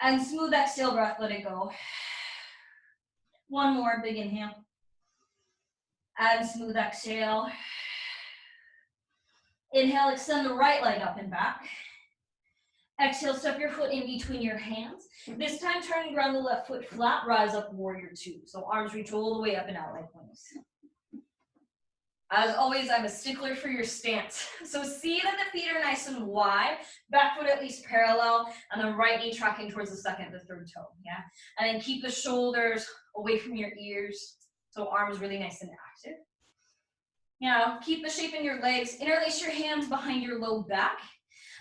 And smooth exhale, breath, let it go. One more, big inhale. And smooth exhale. Inhale, extend the right leg up and back. Exhale, step your foot in between your hands. This time, turn and ground the left foot flat, rise up, warrior two. So arms reach all the way up and out like wings. As always, I'm a stickler for your stance. So see that the feet are nice and wide, back foot at least parallel, and the right knee tracking towards the second, the third toe, yeah? And then keep the shoulders away from your ears, so arms really nice and active. Now, keep the shape in your legs, interlace your hands behind your low back.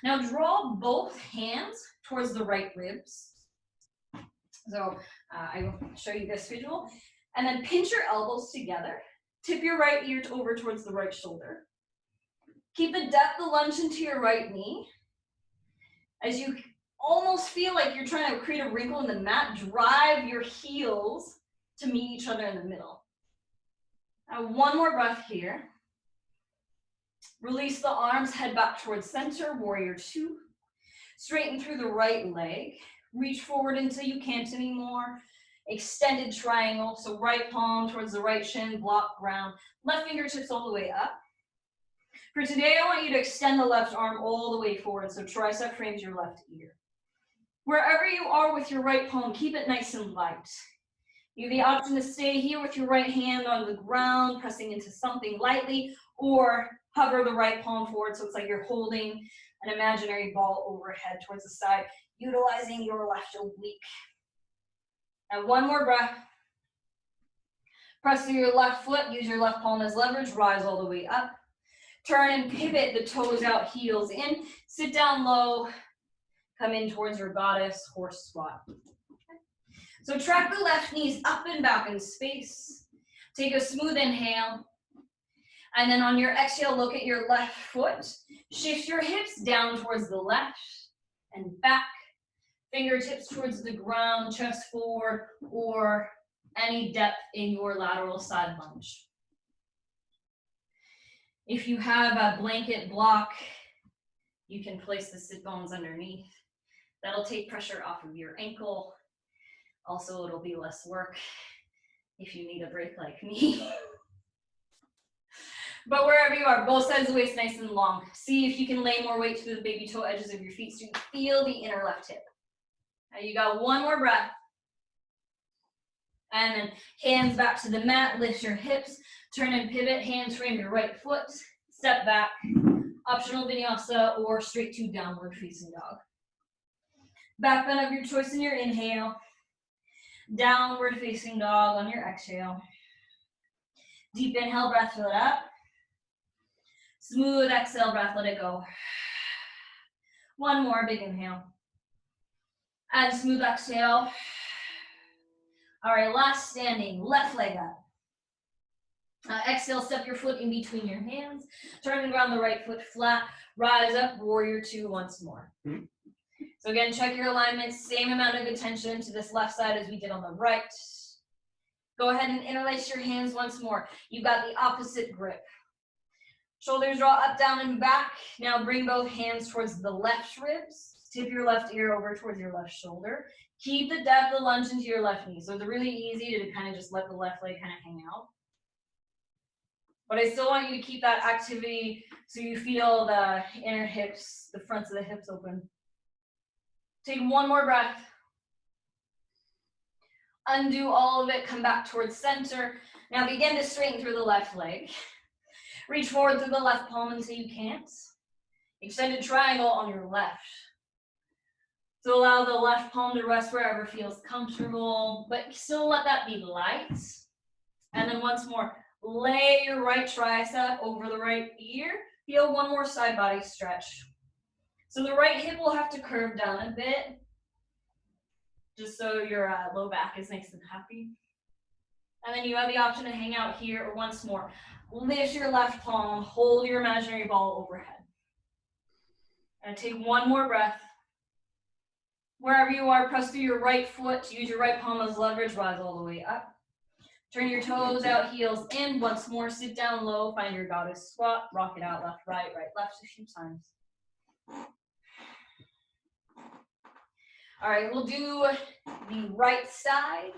Now draw both hands towards the right ribs. So I will show you this visual. And then pinch your elbows together. Tip your right ear over towards the right shoulder. Keep the depth of lunge into your right knee. As you almost feel like you're trying to create a wrinkle in the mat, drive your heels to meet each other in the middle. Now one more breath here. Release the arms, head back towards center, warrior two. Straighten through the right leg. Reach forward until you can't anymore. Extended triangle, so right palm towards the right shin, block ground. Left fingertips all the way up. For today, I want you to extend the left arm all the way forward, so tricep frames your left ear. Wherever you are with your right palm, keep it nice and light. You have the option to stay here with your right hand on the ground, pressing into something lightly, or hover the right palm forward, so it's like you're holding an imaginary ball overhead towards the side, utilizing your left oblique. Now one more breath. Press through your left foot, use your left palm as leverage, rise all the way up. Turn and pivot the toes out, heels in. Sit down low, come in towards your goddess, horse squat. So track the left knees up and back in space. Take a smooth inhale. And then on your exhale, look at your left foot. Shift your hips down towards the left and back. Fingertips towards the ground, chest forward, or any depth in your lateral side lunge. If you have a blanket block, you can place the sit bones underneath. That'll take pressure off of your ankle. Also, it'll be less work if you need a break like me. But wherever you are, both sides of the waist nice and long. See if you can lay more weight to the baby toe edges of your feet so you feel the inner left hip. Now you got one more breath. And then hands back to the mat, lift your hips, turn and pivot, hands frame your right foot, step back, optional vinyasa or straight to downward facing dog. Back bend of your choice in your inhale, downward facing dog on your exhale. Deep inhale, breath, fill it up. Smooth exhale, breath, let it go. One more, big inhale. And smooth exhale. All right, last standing, left leg up. Exhale, step your foot in between your hands. Turn and ground the right foot flat. Rise up, warrior two once more. So again, check your alignment. Same amount of attention to this left side as we did on the right. Go ahead and interlace your hands once more. You've got the opposite grip. Shoulders draw up, down, and back. Now bring both hands towards the left ribs. Tip your left ear over towards your left shoulder. Keep the depth of lunge into your left knee. So it's really easy to kind of just let the left leg kind of hang out. But I still want you to keep that activity so you feel the inner hips, the fronts of the hips open. Take one more breath. Undo all of it, come back towards center. Now begin to straighten through the left leg. Reach forward through the left palm until you can't. Extended triangle on your left. So allow the left palm to rest wherever feels comfortable, but still let that be light. And then once more, lay your right tricep over the right ear. Feel one more side body stretch. So the right hip will have to curve down a bit, just so your low back is nice and happy. And then you have the option to hang out here, or once more, lift your left palm, hold your imaginary ball overhead. And take one more breath. Wherever you are, press through your right foot. Use your right palm as leverage. Rise all the way up. Turn your toes out, heels in. Once more, sit down low. Find your goddess squat. Rock it out, left, right, left a few times. All right, we'll do the right side.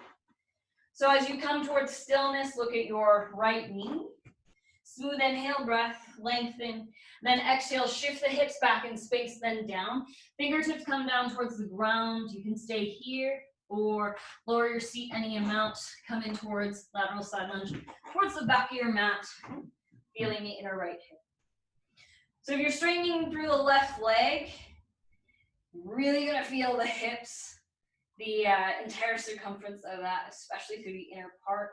So as you come towards stillness, look at your right knee. Smooth inhale, breath, lengthen. Then exhale, shift the hips back in space, then down. Fingertips come down towards the ground. You can stay here or lower your seat any amount. Come in towards lateral side lunge, towards the back of your mat, feeling the inner right hip. So if you're straightening through the left leg, really gonna feel the hips, the entire circumference of that, especially through the inner part.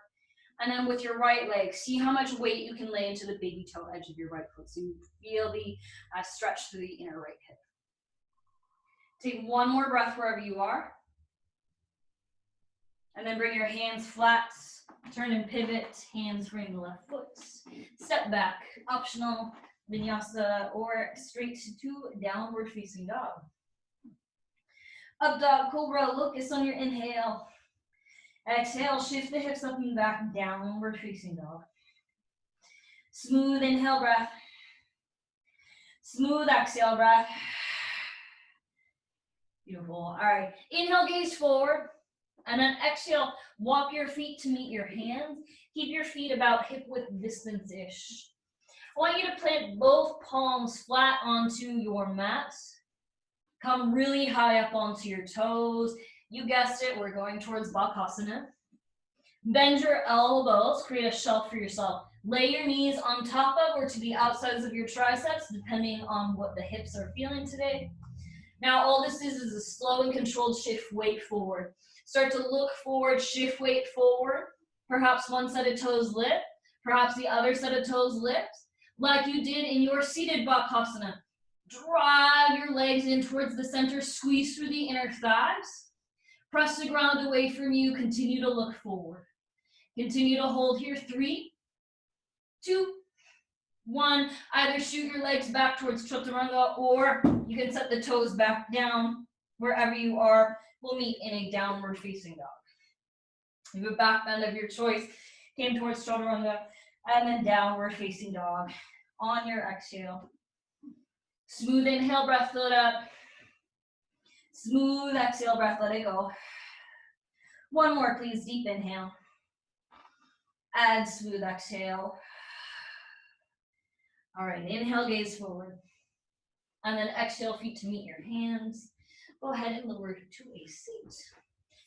And then with your right leg, see how much weight you can lay into the baby toe edge of your right foot. So you feel the stretch through the inner right hip. Take one more breath wherever you are. And then bring your hands flat, turn and pivot, hands frame the left foot. Step back, optional vinyasa or straight to downward facing dog. Up dog, cobra, locust on your inhale. Exhale, shift the hips up and back, downward facing dog. Smooth inhale breath. Smooth exhale breath. Beautiful. All right, inhale, gaze forward. And then exhale, walk your feet to meet your hands. Keep your feet about hip width distance-ish. I want you to plant both palms flat onto your mat. Come really high up onto your toes. You guessed it, we're going towards bakasana. Bend your elbows, create a shelf for yourself. Lay your knees on top of or to the outsides of your triceps, depending on what the hips are feeling today. Now, all this is a slow and controlled shift weight forward. Start to look forward, shift weight forward. Perhaps one set of toes lift, perhaps the other set of toes lift, like you did in your seated bakasana. Drive your legs in towards the center, squeeze through the inner thighs. Press the ground away from you, continue to look forward. Continue to hold here, 3, 2, 1. Either shoot your legs back towards chaturanga or you can set the toes back down wherever you are. We'll meet in a downward facing dog. You have a back bend of your choice, came towards chaturanga, and then downward facing dog. On your exhale. Smooth inhale, breath, fill it up. Smooth exhale, breath, let it go. One more, please, deep inhale. And smooth exhale. All right, inhale, gaze forward. And then exhale, feet to meet your hands. Go ahead and lower to a seat.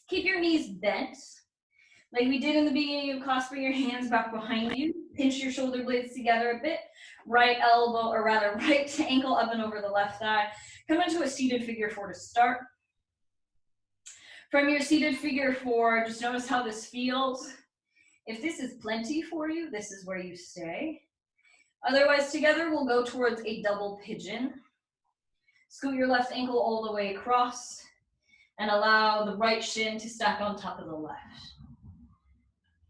Keep your knees bent. Like we did in the beginning of class, bring your hands back behind you. Pinch your shoulder blades together a bit. Right elbow, or rather right ankle up and over the left thigh. Come into a seated figure 4 to start. From your seated figure 4, just notice how this feels. If this is plenty for you, this is where you stay. Otherwise, together we'll go towards a double pigeon. Scoot your left ankle all the way across and allow the right shin to stack on top of the left.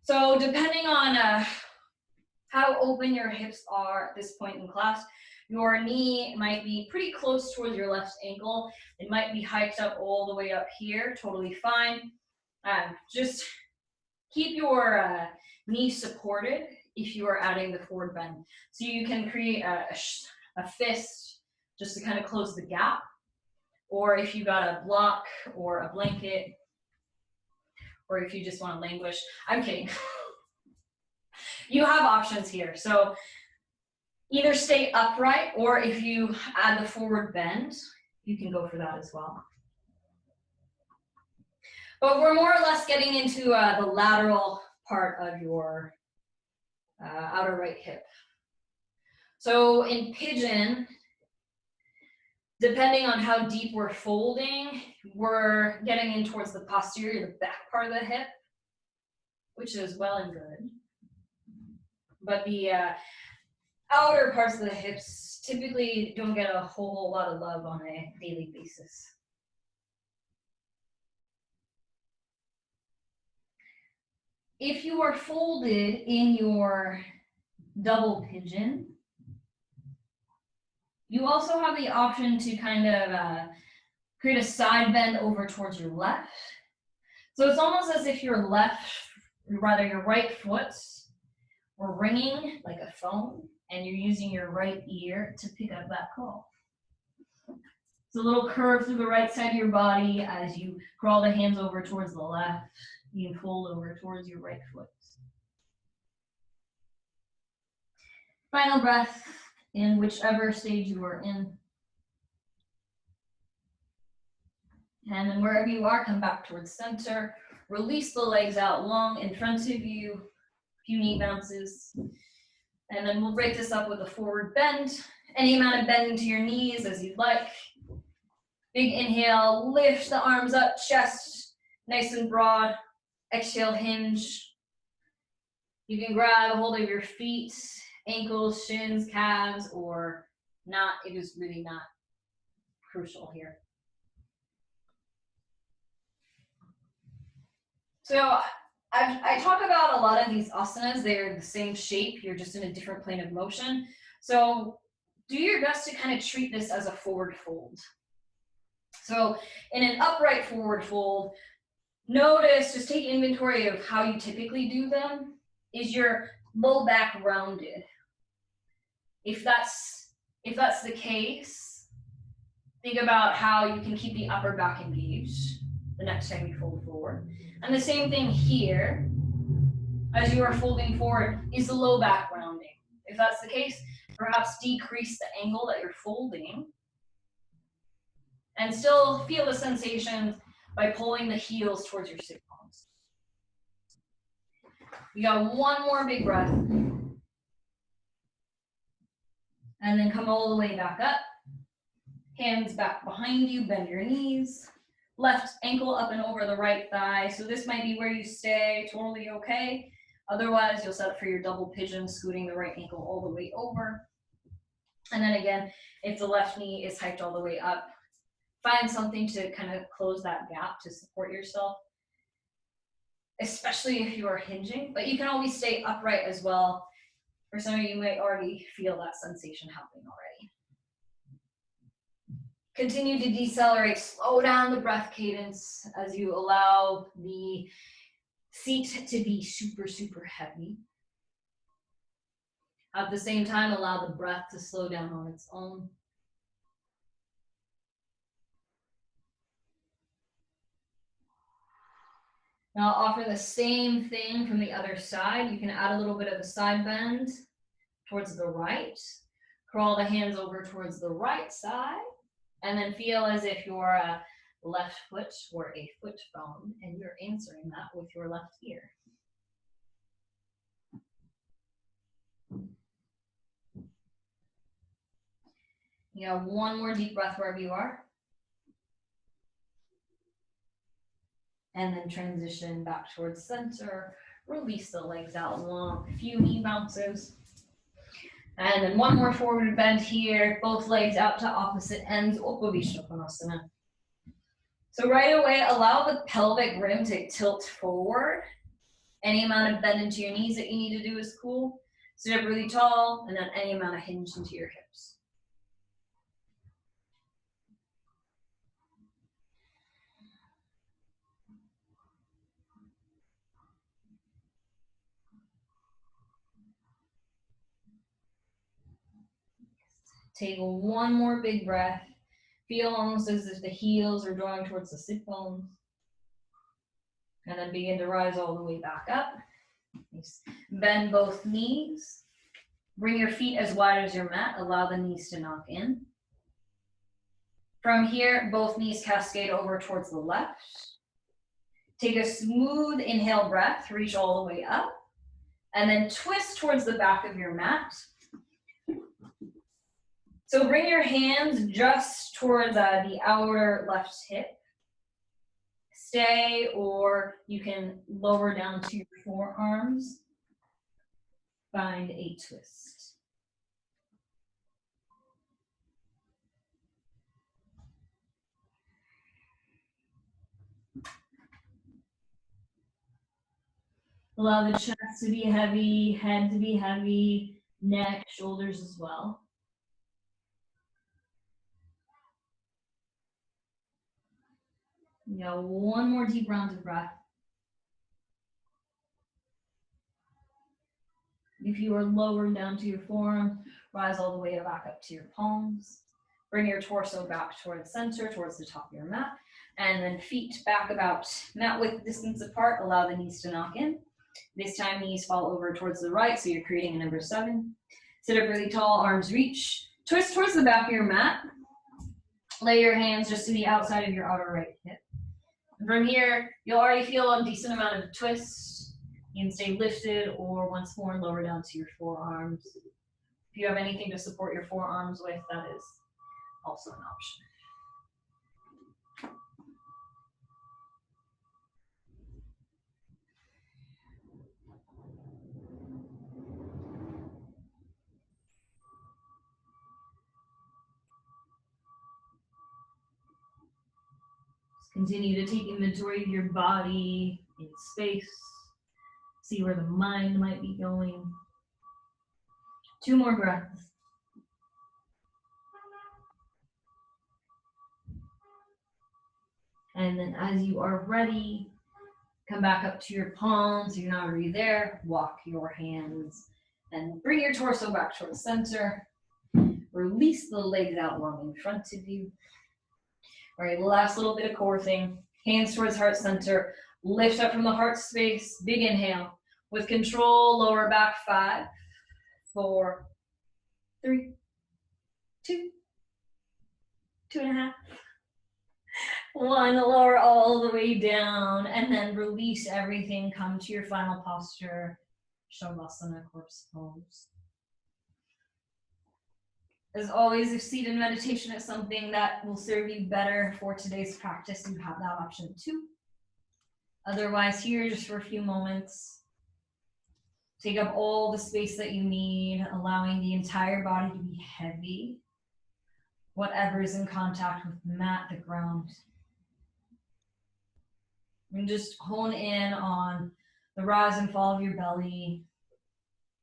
So depending on how open your hips are at this point in class, your knee might be pretty close towards your left ankle. It might be hiked up all the way up here, totally fine. Just keep your knee supported if you are adding the forward bend. So you can create a fist just to kind of close the gap. Or if you got a block or a blanket, or if you just want to languish. I'm kidding. You have options here. So either stay upright, or if you add the forward bend, you can go for that as well. But we're more or less getting into the lateral part of your outer right hip. So in pigeon, depending on how deep we're folding, we're getting in towards the posterior, the back part of the hip, which is well and good. But the outer parts of the hips typically don't get a whole lot of love on a daily basis. If you are folded in your double pigeon, you also have the option to kind of Create a side bend over towards your left. So it's almost as if your right foot were ringing like a phone, and you're using your right ear to pick up that call. It's a little curve through the right side of your body as you crawl the hands over towards the left. You fold over towards your right foot. Final breath in whichever stage you are in. And then wherever you are, come back towards center. Release the legs out long in front of you. A few knee bounces. And then we'll break this up with a forward bend. Any amount of bending to your knees as you'd like. Big inhale, lift the arms up, chest nice and broad. Exhale, hinge. You can grab a hold of your feet, ankles, shins, calves, or not. It is really not crucial here. So I talk about a lot of these asanas. They're the same shape. You're just in a different plane of motion. So do your best to kind of treat this as a forward fold. So in an upright forward fold, notice, just take inventory of how you typically do them. Is your low back rounded? If that's the case, think about how you can keep the upper back engaged the next time you fold forward. And the same thing here, as you are folding forward, is the low back rounding. If that's the case, perhaps decrease the angle that you're folding and still feel the sensations by pulling the heels towards your sit bones. You got one more big breath. And then come all the way back up. Hands back behind you, bend your knees. Left ankle up and over the right thigh. So this might be where you stay, totally okay. Otherwise, you'll set up for your double pigeon, scooting the right ankle all the way over. And then again, if the left knee is hiked all the way up, find something to kind of close that gap to support yourself, especially if you are hinging. But you can always stay upright as well. For some of you, might already feel that sensation happening already. Continue to decelerate, slow down the breath cadence as you allow the seat to be super, super heavy. At the same time, allow the breath to slow down on its own. Now I'll offer the same thing from the other side. You can add a little bit of a side bend towards the right. Crawl the hands over towards the right side. And then feel as if your left foot were a foot phone and you're answering that with your left ear. You got one more deep breath wherever you are. And then transition back towards center. Release the legs out long, a few knee bounces. And then one more forward bend here, both legs out to opposite ends, Upavishnakonasana. So right away, allow the pelvic rim to tilt forward. Any amount of bend into your knees that you need to do is cool. Sit up really tall, and then any amount of hinge into your hips. Take one more big breath. Feel almost as if the heels are drawing towards the sit bones. And then begin to rise all the way back up. Bend both knees. Bring your feet as wide as your mat. Allow the knees to knock in. From here, both knees cascade over towards the left. Take a smooth inhale breath. Reach all the way up. And then twist towards the back of your mat. So bring your hands just towards the outer left hip. Stay, or you can lower down to your forearms. Find a twist. Allow the chest to be heavy, head to be heavy, neck, shoulders as well. You got one more deep round of breath. If you are lower down to your forearm, rise all the way back up to your palms. Bring your torso back towards center, towards the top of your mat. And then feet back about mat width distance apart. Allow the knees to knock in. This time knees fall over towards the right, so you're creating a number 7. Sit up really tall, arms reach. Twist towards the back of your mat. Lay your hands just to the outside of your outer right hip. And from here, you'll already feel a decent amount of twist. You can stay lifted or once more lower down to your forearms. If you have anything to support your forearms with, that is also an option. Continue to take inventory of your body in space. See where the mind might be going. 2 more breaths. And then as you are ready, come back up to your palms. You're not already there. Walk your hands and bring your torso back towards center. Release the legs out long in front of you. All right, last little bit of core thing. Hands towards heart center. Lift up from the heart space. Big inhale. With control, lower back 5, 4, 3, 2, 2.5. 1, lower all the way down, and then release everything. Come to your final posture, Shavasana, corpse pose. As always, if seated meditation is something that will serve you better for today's practice, you have that option too. Otherwise, here, just for a few moments, take up all the space that you need, allowing the entire body to be heavy. Whatever is in contact with the mat, the ground. And just hone in on the rise and fall of your belly,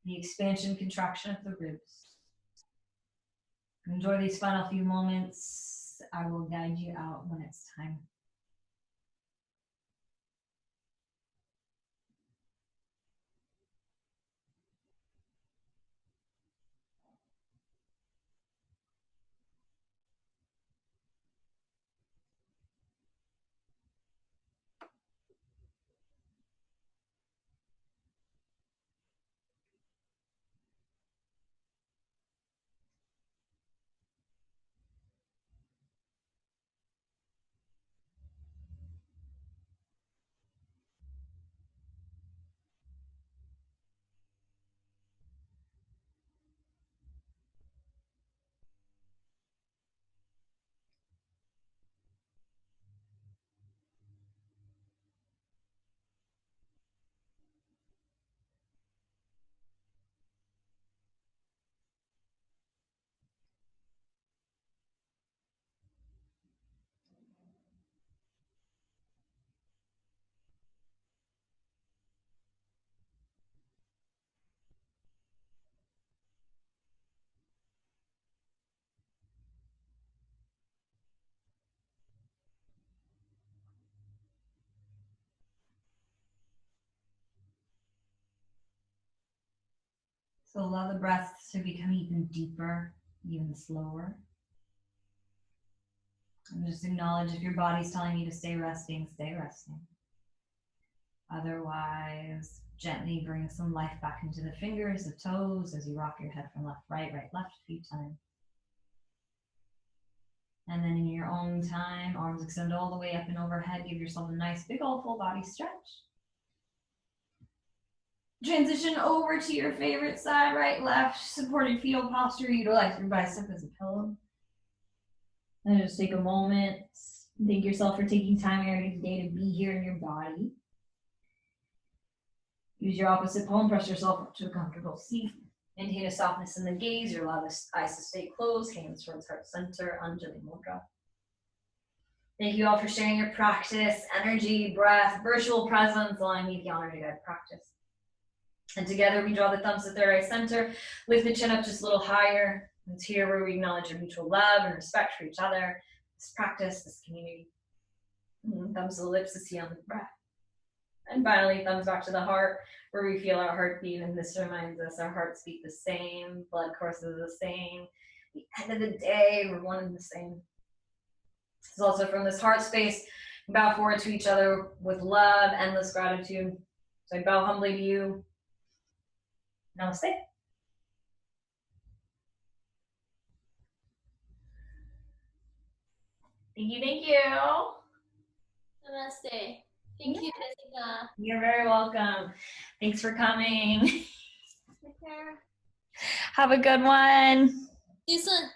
the expansion, contraction of the ribs. Enjoy these final few moments. I will guide you out when it's time. So allow the breath to become even deeper, even slower. And just acknowledge if your body's telling you to stay resting, stay resting. Otherwise, gently bring some life back into the fingers, the toes, as you rock your head from left, right, left a few times. And then in your own time, arms extend all the way up and overhead. Give yourself a nice big old full body stretch. Transition over to your favorite side, right, left, supported fetal posture. Utilize your bicep as a pillow. And just take a moment. Thank yourself for taking time every day to be here in your body. Use your opposite palm, press yourself up to a comfortable seat. Maintain a softness in the gaze. You allow the eyes to stay closed, hands towards heart center, Anjali Mudra. Thank you all for sharing your practice, energy, breath, virtual presence, allowing me the honor to guide practice. And together we draw the thumbs to third eye center, lift the chin up just a little higher. It's here where we acknowledge our mutual love and respect for each other, this practice, this community. Thumbs to the lips to see on the breath. And finally, thumbs back to the heart, where we feel our heartbeat, and this reminds us our hearts beat the same, blood courses the same. At the end of the day, we're one and the same. It's also from this heart space, bow forward to each other with love, endless gratitude. So I bow humbly to you. Namaste. Thank you, thank you. Namaste. Thank you, Jessica. You're very welcome. Thanks for coming. Take care. Have a good one. See you soon.